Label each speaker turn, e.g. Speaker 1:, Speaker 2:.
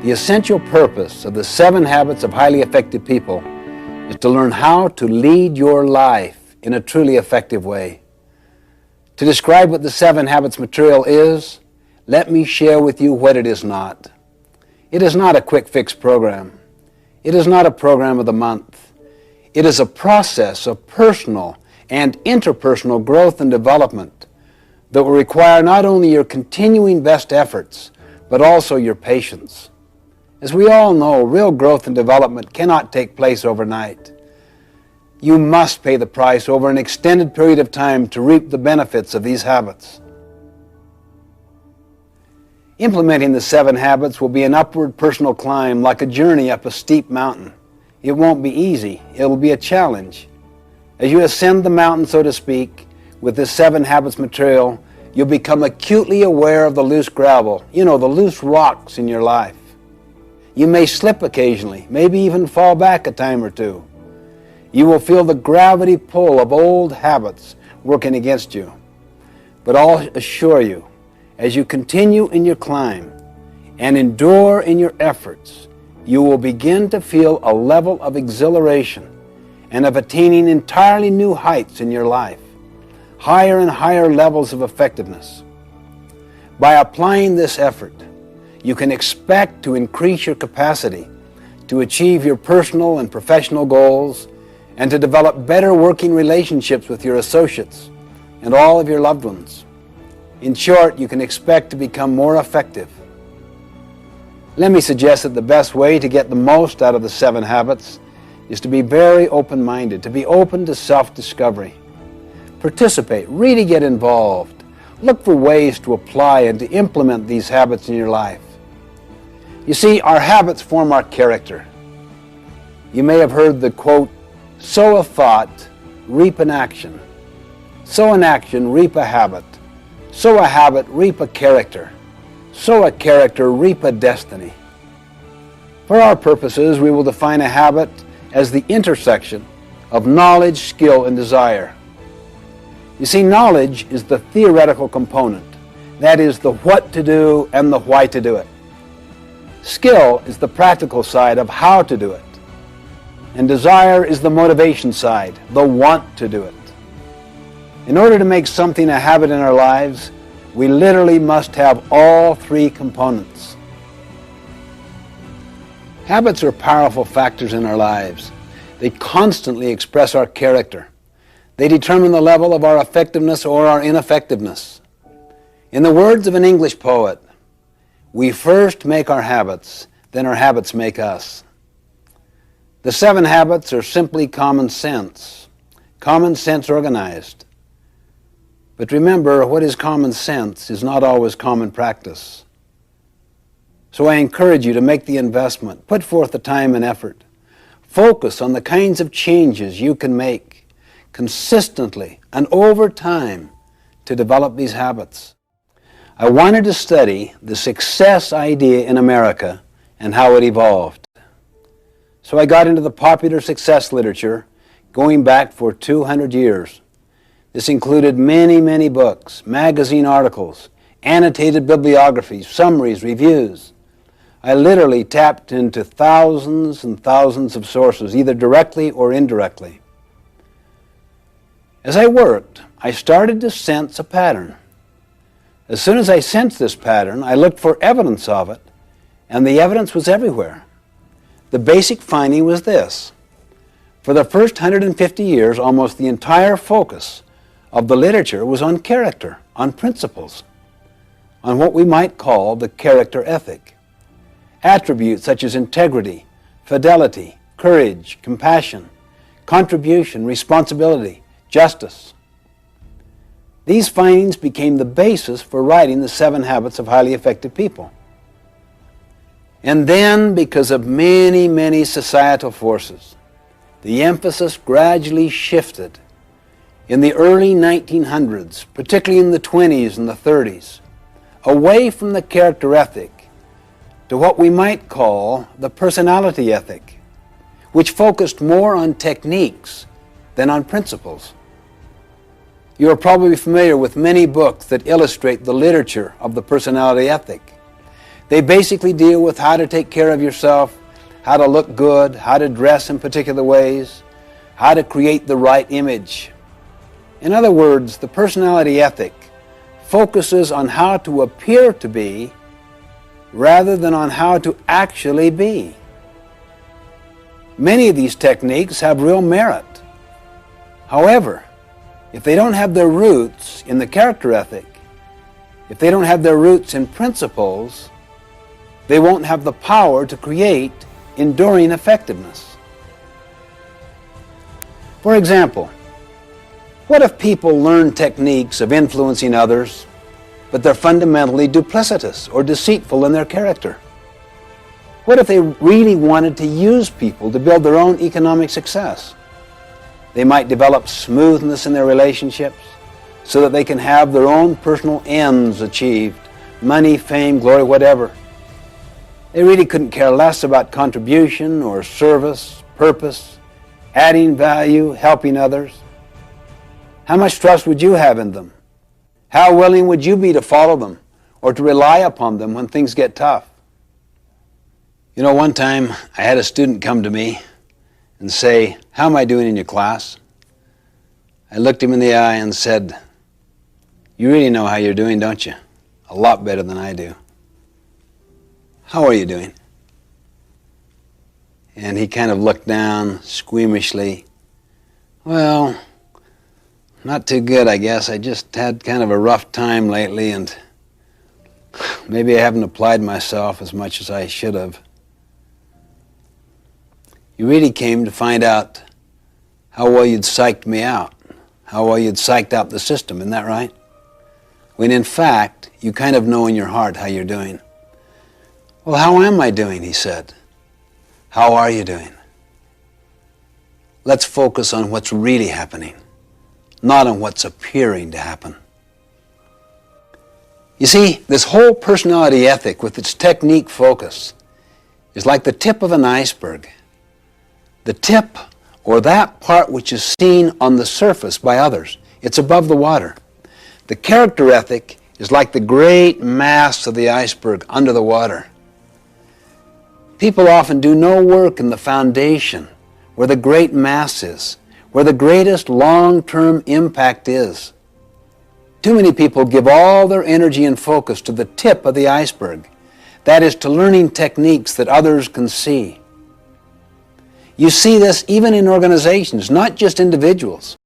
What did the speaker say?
Speaker 1: The essential purpose of the 7 Habits of Highly Effective People is to learn how to lead your life in a truly effective way. To describe what the 7 Habits material is, let me share with you what it is not. It is not a quick fix program. It is not a program of the month. It is a process of personal and interpersonal growth and development that will require not only your continuing best efforts, but also your patience. As we all know, real growth and development cannot take place overnight. You must pay the price over an extended period of time to reap the benefits of these habits. Implementing the 7 habits will be an upward personal climb like a journey up a steep mountain. It won't be easy. It will be a challenge. As you ascend the mountain, so to speak, with this 7 habits material, you'll become acutely aware of the loose gravel, the loose rocks in your life. You may slip occasionally, maybe even fall back a time or two. You will feel the gravity pull of old habits working against you. But I'll assure you, as you continue in your climb and endure in your efforts, you will begin to feel a level of exhilaration and of attaining entirely new heights in your life, higher and higher levels of effectiveness. By applying this effort, you can expect to increase your capacity to achieve your personal and professional goals and to develop better working relationships with your associates and all of your loved ones. In short, you can expect to become more effective. Let me suggest that the best way to get the most out of the 7 habits is to be very open-minded, to be open to self-discovery. Participate, really get involved. Look for ways to apply and to implement these habits in your life. You see, our habits form our character. You may have heard the quote, sow a thought, reap an action. Sow an action, reap a habit. Sow a habit, reap a character. Sow a character, reap a destiny. For our purposes, we will define a habit as the intersection of knowledge, skill, and desire. You see, knowledge is the theoretical component. That is the what to do and the why to do it. Skill is the practical side of how to do it. And desire is the motivation side, the want to do it. In order to make something a habit in our lives, we literally must have all 3 components. Habits are powerful factors in our lives. They constantly express our character. They determine the level of our effectiveness or our ineffectiveness. In the words of an English poet, we first make our habits, then our habits make us. The 7 habits are simply common sense organized. But remember, what is common sense is not always common practice. So I encourage you to make the investment, put forth the time and effort. Focus on the kinds of changes you can make consistently and over time to develop these habits. I wanted to study the success idea in America and how it evolved. So I got into the popular success literature going back for 200 years. This included many, many books, magazine articles, annotated bibliographies, summaries, reviews. I literally tapped into thousands and thousands of sources, either directly or indirectly. As I worked, I started to sense a pattern. As soon as I sensed this pattern, I looked for evidence of it, and the evidence was everywhere. The basic finding was this. For the first 150 years, almost the entire focus of the literature was on character, on principles, on what we might call the character ethic. Attributes such as integrity, fidelity, courage, compassion, contribution, responsibility, justice. These findings became the basis for writing the 7 Habits of Highly Effective People. And then, because of many, many societal forces, the emphasis gradually shifted in the early 1900s, particularly in the 20s and the 30s, away from the character ethic to what we might call the personality ethic, which focused more on techniques than on principles. You are probably familiar with many books that illustrate the literature of the personality ethic. They basically deal with how to take care of yourself, how to look good, how to dress in particular ways, how to create the right image. In other words, the personality ethic focuses on how to appear to be rather than on how to actually be. Many of these techniques have real merit. However, if they don't have their roots in the character ethic, if they don't have their roots in principles, they won't have the power to create enduring effectiveness. For example, what if people learn techniques of influencing others, but they're fundamentally duplicitous or deceitful in their character? What if they really wanted to use people to build their own economic success? They might develop smoothness in their relationships so that they can have their own personal ends achieved, money, fame, glory, whatever. They really couldn't care less about contribution or service, purpose, adding value, helping others. How much trust would you have in them? How willing would you be to follow them or to rely upon them when things get tough? You know, one time I had a student come to me and say, "How am I doing in your class?" I looked him in the eye and said, "You really know how you're doing, don't you? A lot better than I do. How are you doing?" And he kind of looked down squeamishly. "Well, not too good, I guess. I just had kind of a rough time lately, and maybe I haven't applied myself as much as I should have." You really came to find out how well you'd psyched me out, how well you'd psyched out the system, isn't that right? When in fact, you kind of know in your heart how you're doing. "Well, how am I doing?" he said. "How are you doing?" Let's focus on what's really happening, not on what's appearing to happen. You see, this whole personality ethic with its technique focus is like the tip of an iceberg. The tip, or that part which is seen on the surface by others. It's above the water. The character ethic is like the great mass of the iceberg under the water. People often do no work in the foundation where the great mass is, where the greatest long-term impact is. Too many people give all their energy and focus to the tip of the iceberg. That is, to learning techniques that others can see. You see this even in organizations, not just individuals.